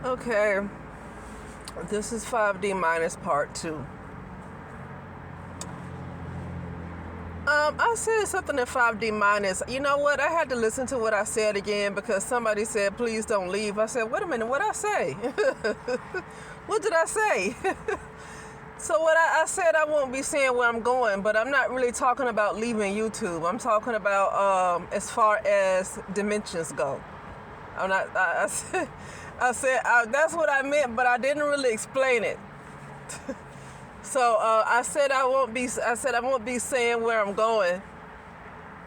Okay, this is 5D minus part 2. I said something in 5D minus. You know what? I had to listen to what I said again because somebody said, please don't leave. I said, wait a minute, what did I say? What did I say? So what I said, I won't be saying where I'm going, but I'm not really talking about leaving YouTube. I'm talking about as far as dimensions go. I'm not. I said that's what I meant, but I didn't really explain it. So I said I won't be saying where I'm going.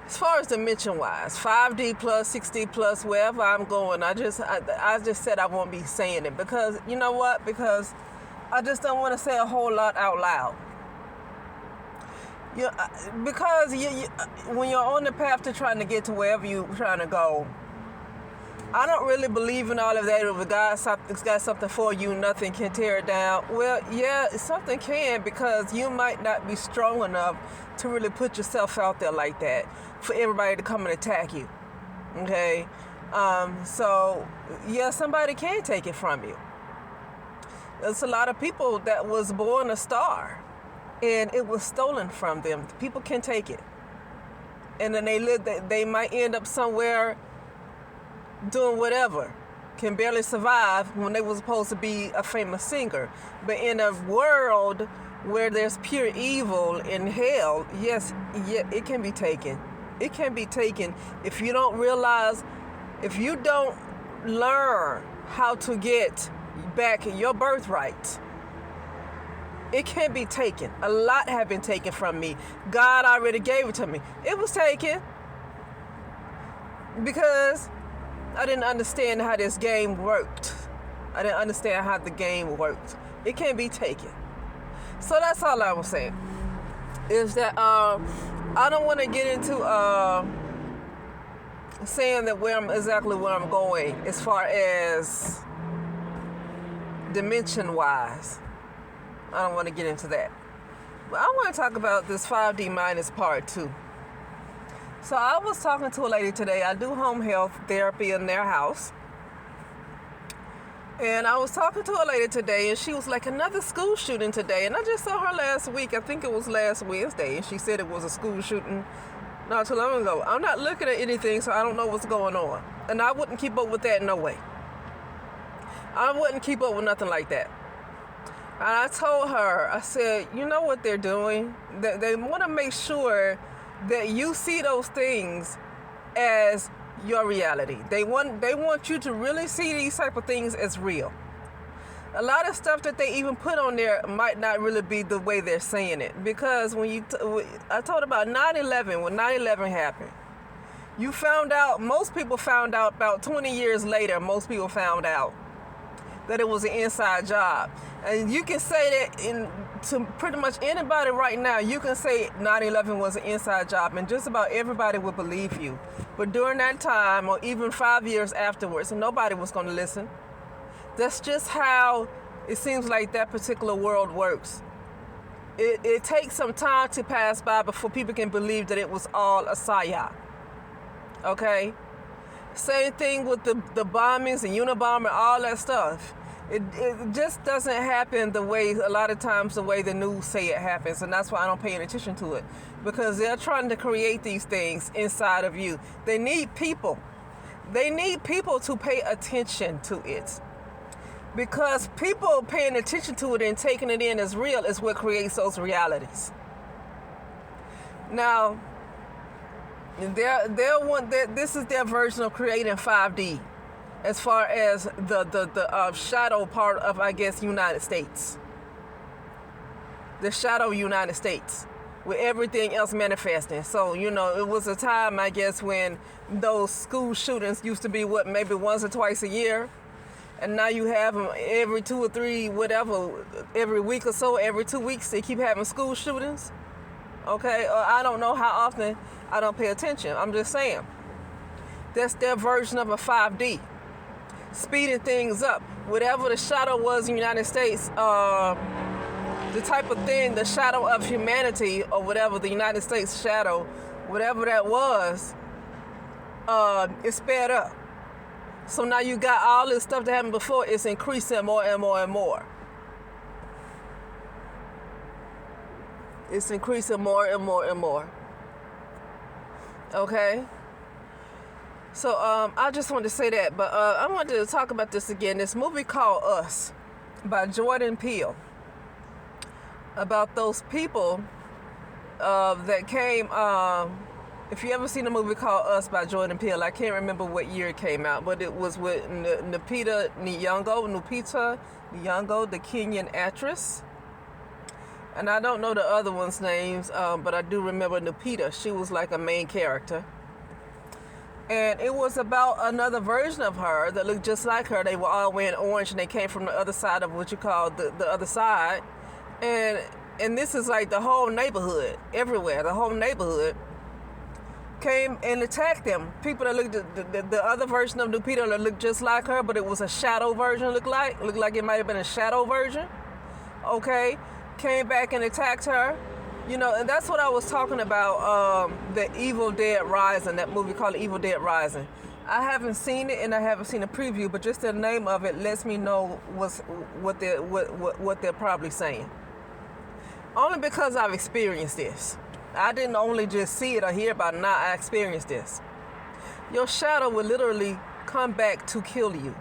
As far as dimension wise, 5D plus, 6D plus, wherever I'm going, I just said I won't be saying it because you know what? Because I just don't want to say a whole lot out loud. Because when you're on the path to trying to get to wherever you're trying to go, I don't really believe in all of that. If God's got something for you, nothing can tear it down. Well, yeah, something can, because you might not be strong enough to really put yourself out there like that for everybody to come and attack you. Okay? So, yeah, somebody can take it from you. There's a lot of people that was born a star, and it was stolen from them. People can take it. And then they might end up somewhere doing whatever, can barely survive when they were supposed to be a famous singer. But in a world where there's pure evil in hell, yes, yeah, it can be taken. It can be taken if you don't realize, if you don't learn how to get back your birthright. It can be taken. A lot have been taken from me. God already gave it to me. It was taken because I didn't understand how this game worked. I didn't understand how the game worked. It can be taken. So that's all I was saying. Is that I don't want to get into saying that exactly where I'm going as far as dimension wise. I don't want to get into that. But I want to talk about this 5D minus part 2. So I was talking to a lady today. I do home health therapy in their house. And I was talking to a lady today, and she was like, another school shooting today. And I just saw her last week. I think it was last Wednesday. And she said it was a school shooting not too long ago. I'm not looking at anything, so I don't know what's going on. And I wouldn't keep up with that, no way. I wouldn't keep up with nothing like that. And I told her, I said, you know what they're doing? They want to make sure that you see those things as your reality. They want you to really see these type of things as real. A lot of stuff that they even put on there might not really be the way they're saying it. Because when I told about 9/11, when 9/11 happened, most people found out about 20 years later, most people found out that it was an inside job. And you can say that to pretty much anybody right now. You can say 9/11 was an inside job, and just about everybody would believe you. But during that time, or even 5 years afterwards, nobody was going to listen. That's just how it seems like that particular world works. It takes some time to pass by before people can believe that it was all a psyop. Okay? Same thing with the bombings and Unabomber and all that stuff. It just doesn't happen the way, a lot of times, the way the news say it happens. And that's why I don't pay any attention to it. Because they're trying to create these things inside of you. They need people. They need people to pay attention to it. Because people paying attention to it and taking it in as real is what creates those realities. Now, this is their version of creating 5D, as far as the shadow part of, I guess, United States. The shadow United States, with everything else manifesting. So, it was a time, I guess, when those school shootings used to be, maybe once or twice a year. And now you have them every 2 or 3, whatever, every week or so, every 2 weeks, they keep having school shootings. Okay, I don't know how often. I don't pay attention. I'm just saying. That's their version of a 5D. Speeding things up. Whatever the shadow was in the United States, the type of thing, the shadow of humanity, or whatever the United States shadow, whatever that was, it sped up. So now you got all this stuff that happened before. It's increasing more and more and more. It's increasing more and more and more. Okay? So I just wanted to say that. But I wanted to talk about this again. This movie called Us by Jordan Peele. About those people that came... if you ever seen a movie called Us by Jordan Peele, I can't remember what year it came out, but it was with Lupita Nyong'o, the Kenyan actress. And I don't know the other ones' names, but I do remember Lupita. She was like a main character. And it was about another version of her that looked just like her. They were all wearing orange, and they came from the other side of what you call the other side. And this is like the whole neighborhood, everywhere, the whole neighborhood came and attacked them. People that looked the other version of Lupita that looked just like her, but it was a shadow version. Looked like it might have been a shadow version. Okay, came back and attacked her. You know, and that's what I was talking about. The Evil Dead Rising, that movie called Evil Dead Rising. I haven't seen it and I haven't seen a preview, but just the name of it lets me know what they're probably saying. Only because I've experienced this. I didn't only just see it or hear about it, now I experienced this. Your shadow will literally come back to kill you.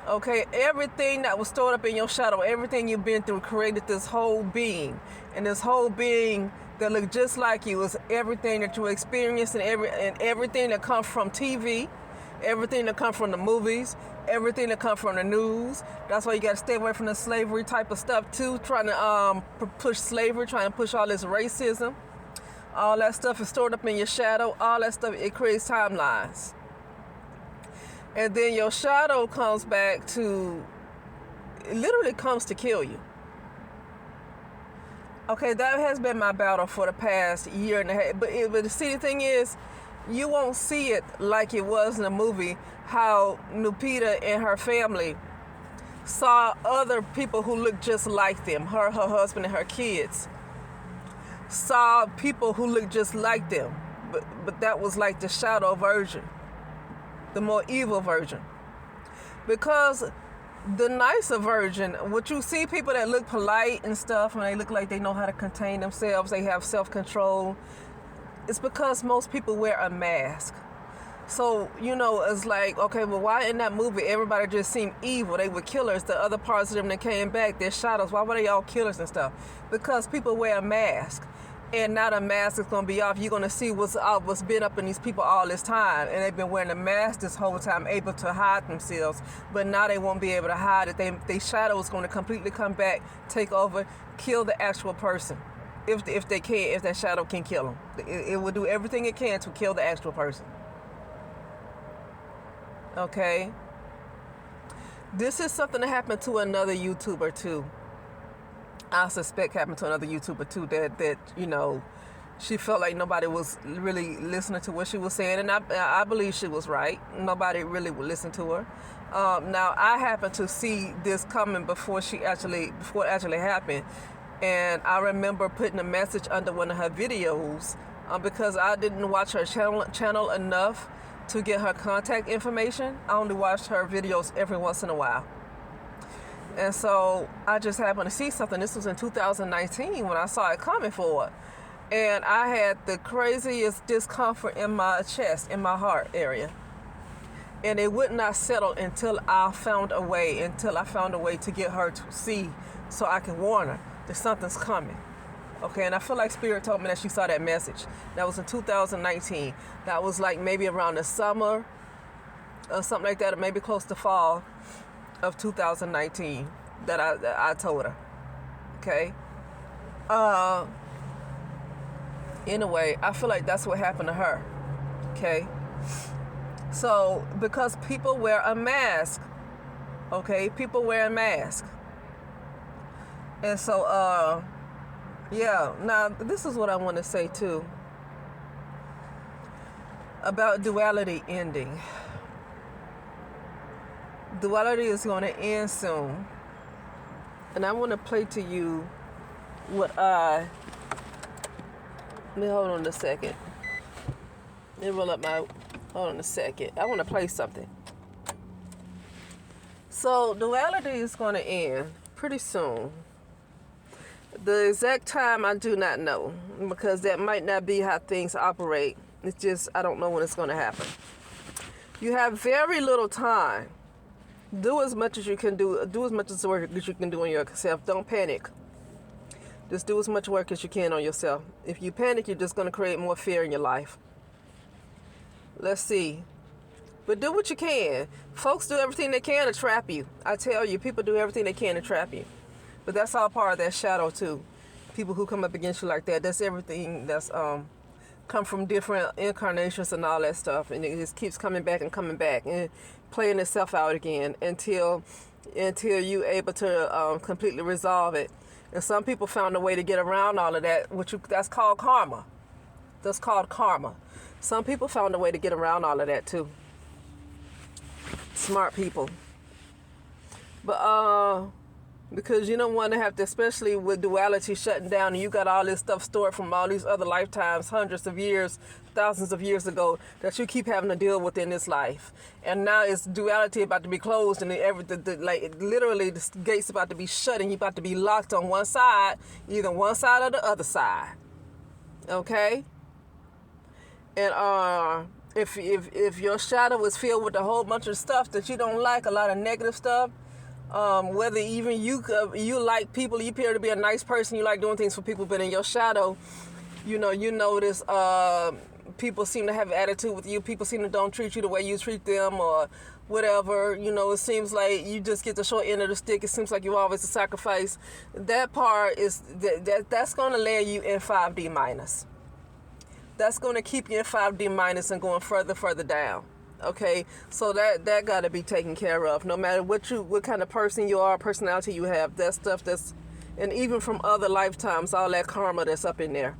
Okay, everything that was stored up in your shadow, everything you've been through created this whole being. And this whole being that looked just like you is everything that you experienced and everything that comes from TV, everything that comes from the movies, everything that comes from the news. That's why you got to stay away from the slavery type of stuff too, trying to push slavery, trying to push all this racism. All that stuff is stored up in your shadow. All that stuff, it creates timelines. And then your shadow comes back to, it literally comes to kill you. Okay, that has been my battle for the past year and a half. But the see, the thing is, you won't see it like it was in the movie, how Lupita and her family saw other people who looked just like them, her husband and her kids, saw people who looked just like them. But that was like the shadow version, the more evil version. Because the nicer version, what you see people that look polite and stuff, and they look like they know how to contain themselves, they have self-control, it's because most people wear a mask. So, you know, it's like, okay, well, why in that movie everybody just seemed evil? They were killers. The other parts of them that came back, they're shadows. Why were they all killers and stuff? Because people wear a mask. And now the mask is going to be off. You're going to see what's been up in these people all this time. And they've been wearing a mask this whole time, able to hide themselves. But now they won't be able to hide it. Their shadow is going to completely come back, take over, kill the actual person. If they can, if that shadow can kill them. It will do everything it can to kill the actual person. Okay? This is something that happened to another YouTuber too. I suspect happened to another YouTuber too, that you know, she felt like nobody was really listening to what she was saying, and I believe she was right. Nobody really would listen to her. Now I happened to see this coming before it actually happened, and I remember putting a message under one of her videos because I didn't watch her channel enough to get her contact information. I only watched her videos every once in a while. And so I just happened to see something. This was in 2019 when I saw it coming forward. And I had the craziest discomfort in my chest, in my heart area. And it would not settle until I found a way to get her to see, so I can warn her that something's coming. Okay, and I feel like Spirit told me that she saw that message. That was in 2019. That was like maybe around the summer or something like that, or maybe close to fall of 2019 that I told her. Okay. Anyway, I feel like that's what happened to her. Okay. So because people wear a mask. Okay, people wear a mask. And so yeah, now this is what I want to say too about duality ending. Duality is going to end soon. And I want to play to you what let me hold on a second. Let me roll up my Hold on a second. I want to play something. So duality is going to end pretty soon. The exact time I do not know, because that might not be how things operate. It's just I don't know when it's going to happen. You have very little time. Do as much as you can do. Do as much as work as you can do on yourself. Don't panic. Just do as much work as you can on yourself. If you panic, you're just going to create more fear in your life. Let's see. But do what you can. Folks do everything they can to trap you. I tell you, people do everything they can to trap you. But that's all part of that shadow too. People who come up against you like that, that's everything that's come from different incarnations and all that stuff. And it just keeps coming back and playing itself out again until you're able to completely resolve it. And some people found a way to get around all of that, that's called karma. That's called karma. Some people found a way to get around all of that too. Smart people. But because you don't want to have to, especially with duality shutting down and you got all this stuff stored from all these other lifetimes, hundreds of years, thousands of years ago, that you keep having to deal with in this life. And now it's duality about to be closed and literally the gate's about to be shut and you're about to be locked on one side, either one side or the other side. Okay? And if your shadow is filled with a whole bunch of stuff that you don't like, a lot of negative stuff, whether even you like people, you appear to be a nice person, you like doing things for people, but in your shadow, you notice people seem to have an attitude with you. People seem to don't treat you the way you treat them or whatever. It seems like you just get the short end of the stick. It seems like you're always a sacrifice. That part is that's going to land you in 5D minus. That's going to keep you in 5D minus and going further down. Okay, so that got to be taken care of. No matter what kind of person you are, personality you have, that stuff and even from other lifetimes, all that karma that's up in there.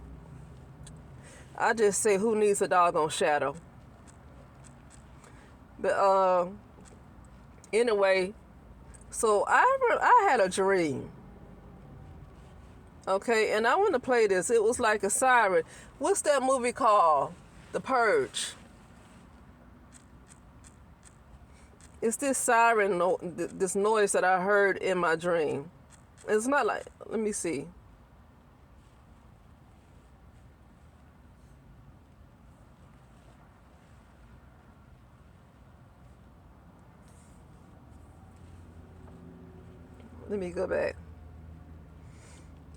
I just say, who needs a doggone shadow? But anyway, so I had a dream. Okay, and I want to play this. It was like a siren. What's that movie called? The Purge. It's this siren, this noise that I heard in my dream. It's not like, let me see. Let me go back.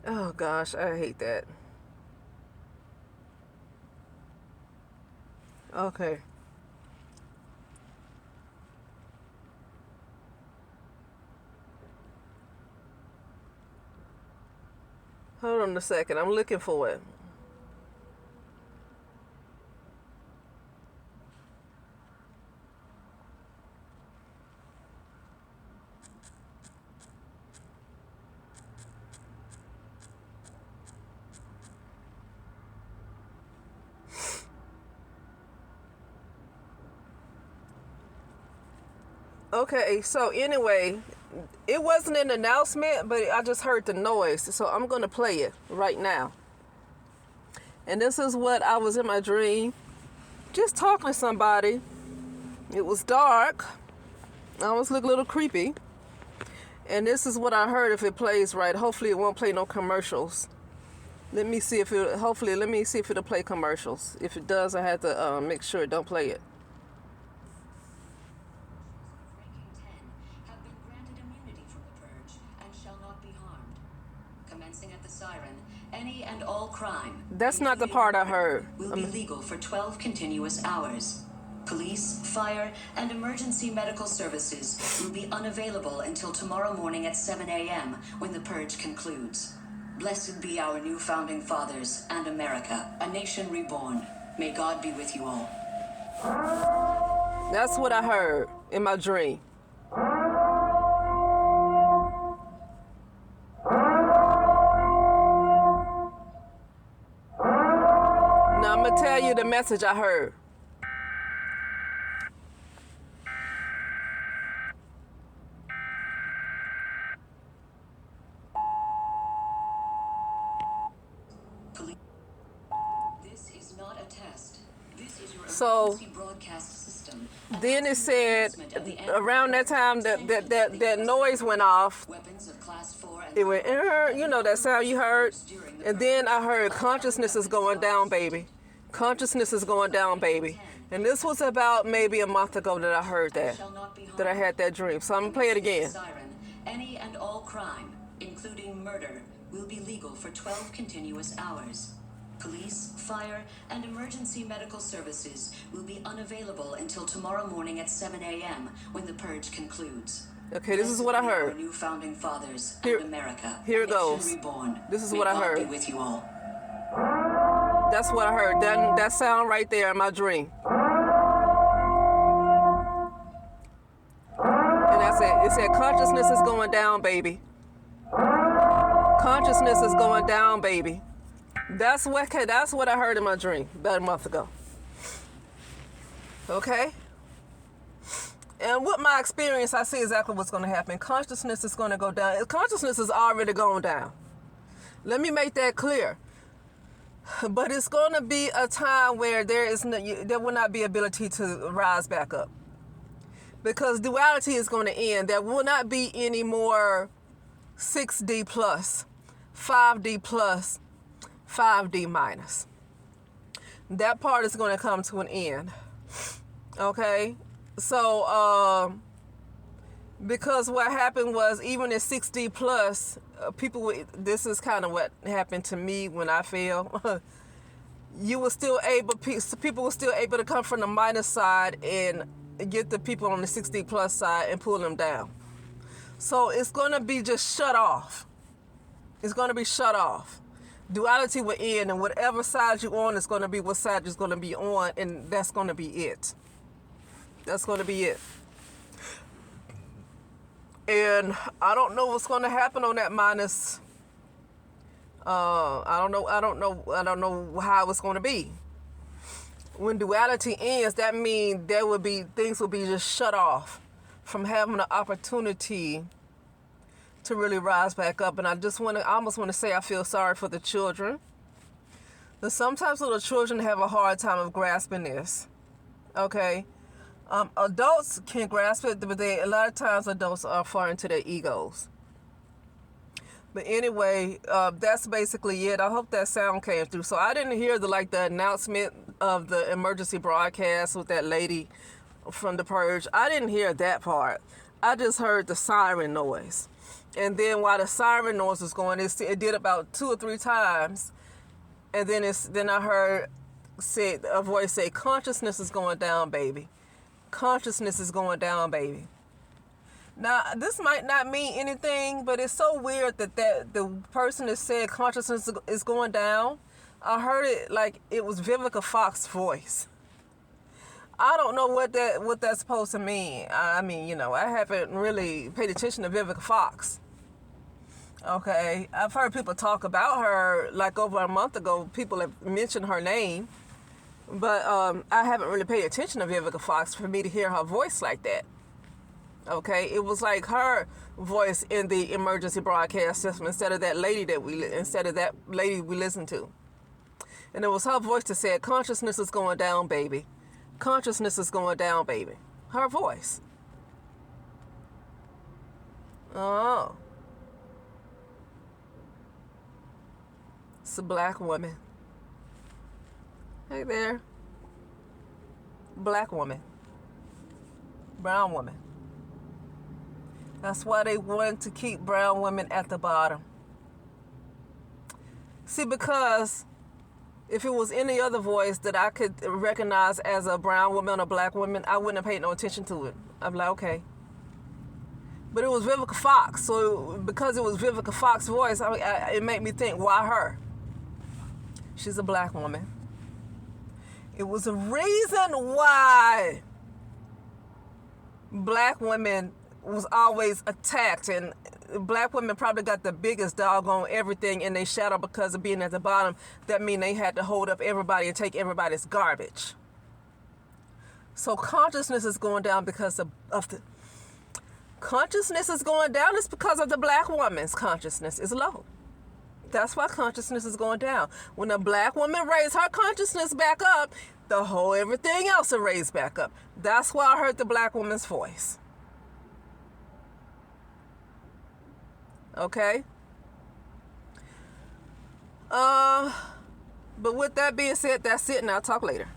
Oh gosh, I hate that. Okay. Hold on a second. I'm looking for it. Okay, so anyway, it wasn't an announcement, but I just heard the noise. So I'm going to play it right now. And this is what I was in my dream, just talking to somebody. It was dark. I almost looked a little creepy. And this is what I heard if it plays right. Hopefully it won't play no commercials. Let me see if it'll play commercials. If it does, I have to make sure it don't play it. Any and all crime. That's not the part I heard. Will be legal for 12 continuous hours. Police, fire, and emergency medical services will be unavailable until tomorrow morning at 7 a.m. when the purge concludes. Blessed be our new founding fathers and America, a nation reborn. May God be with you all. That's what I heard in my dream. Now I'm going to tell you the message I heard. So Frequency broadcast system then it said announcement of the around that time that noise went off. weapons of class 4 and It went, you know that sound you heard? And then I heard consciousness is going down, baby. Consciousness is going down, baby. And this was about maybe a month ago that I heard that, shall not be harmed. that I had that dream. So I'm going to play it again. Siren, any and all crime, including murder, will be legal for 12 continuous hours. Police, fire, and emergency medical services will be unavailable until tomorrow morning at 7 a.m. when the purge concludes. Okay, this is what I heard. Our new founding fathers Here- and America. here it a nation goes. Reborn. This is May what I God heard. Be with you all. That's what I heard. That sound right there in my dream. And that's it. It said consciousness is going down, baby. Consciousness is going down, baby. That's what I heard in my dream about a month ago. Okay? And with my experience, I see exactly what's going to happen. Consciousness is going to go down. Consciousness is already going down. Let me make that clear. But it's going to be a time where there will not be ability to rise back up. Because duality is going to end. There will not be any more 6D plus, 5D plus, 5D minus. That part is going to come to an end. Okay? So, because what happened was, even at 6D plus, this is kind of what happened to me when I fell. People were still able to come from the minus side and get the people on the 6D plus side and pull them down. So it's going to be just shut off. It's going to be shut off. Duality will end, and whatever side you're on is going to be what side you're going to be on, and that's going to be it. That's going to be it. And I don't know what's going to happen on that minus. I don't know how it's going to be. When duality ends, that means things will be just shut off from having the opportunity to really rise back up. And I almost want to say I feel sorry for the children. But sometimes little children have a hard time of grasping this. Okay? Adults can grasp it, but a lot of times adults are far into their egos. But anyway, that's basically it. I hope that sound came through. So I didn't hear the announcement of the emergency broadcast with that lady from the purge. I didn't hear that part. I just heard the siren noise. And then while the siren noise was going, it did about 2 or 3 times. And then I heard a voice say, consciousness is going down, baby. Consciousness is going down, baby. Now, this might not mean anything, but it's so weird that the person that said consciousness is going down, I heard it like it was Vivica Fox's voice. I don't know what that's supposed to mean. I mean, I haven't really paid attention to Vivica Fox. Okay, I've heard people talk about her like over a month ago. People have mentioned her name, but I haven't really paid attention to Vivica Fox for me to hear her voice like that. Okay, it was like her voice in the emergency broadcast system instead of that lady we listened to. And it was her voice that said, consciousness is going down, baby. Consciousness is going down, baby. Her voice. Oh. It's a black woman. Hey there. Black woman. Brown woman. That's why they wanted to keep brown women at the bottom. See, because if it was any other voice that I could recognize as a brown woman or a black woman, I wouldn't have paid no attention to it. I'd be like, okay. But it was Vivica Fox, so because it was Vivica Fox's voice, it made me think, why her? She's a black woman. It was a reason why black women was always attacked, and black women probably got the biggest doggone everything in their shadow because of being at the bottom. That mean they had to hold up everybody and take everybody's garbage. So consciousness is going down because of the consciousness is going down. It's because of the black woman's consciousness is low. That's why consciousness is going down. When a black woman raised her consciousness back up, the whole everything else will raise back up. That's why I heard the black woman's voice. Okay? But with that being said, that's it, and I'll talk later.